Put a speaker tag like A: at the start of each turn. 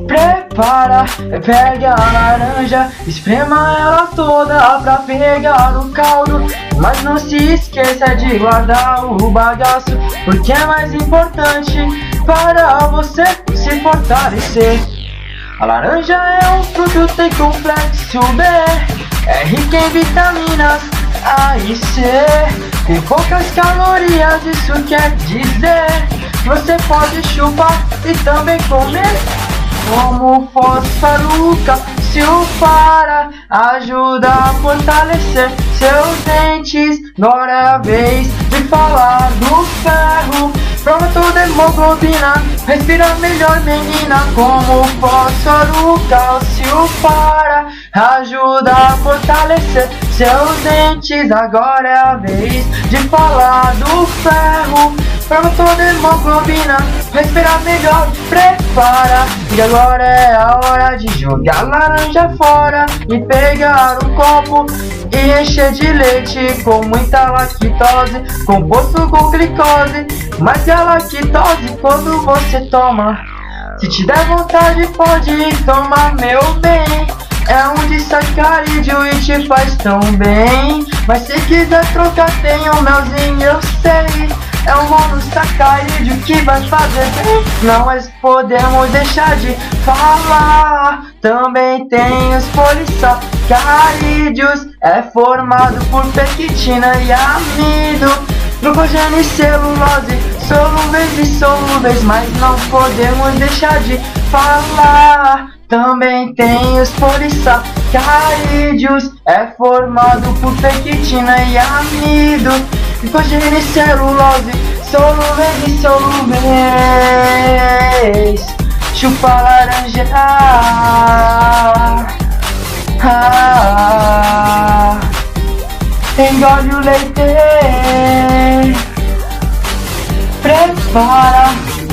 A: Prepara, pegue a laranja, esprema ela toda pra pegar o caldo. Mas não se esqueça de guardar o bagaço, porque é mais importante para você se fortalecer. A laranja é um fruto, tem complexo B, é rica em vitaminas A e C, tem poucas calorias, isso quer dizer você pode chupar e também comer. Como fósforo, cálcio para ajuda a fortalecer seus dentes. Agora é a vez de falar do ferro. Prova toda hemoglobina, respira melhor menina. Como fósforo, cálcio para ajuda a fortalecer seus dentes. Agora é a vez de falar do ferro. Prova toda hemoglobina, respira melhor, prepara. E agora é a hora de jogar laranja fora e pegar um copo e encher de leite com muita lactose, composto com glicose. Mas a lactose quando você toma, se te der vontade pode tomar, meu bem. É um disacarídeo e te faz tão bem. Mas se quiser trocar tem um melzinho, eu sei. É um monossacarídeo que vai fazer bem. Não podemos deixar de falar. Também tem os polissacarídeos, é formado por pectina e amido, glucogênio e celulose, solúveis e solúveis. Mas não podemos deixar de falar. Também tem os polissacarídeos, é formado por pectina e amido, glicogênio e celulose, solúveis e solúveis. Chupa a laranja, engole o leite, prepara.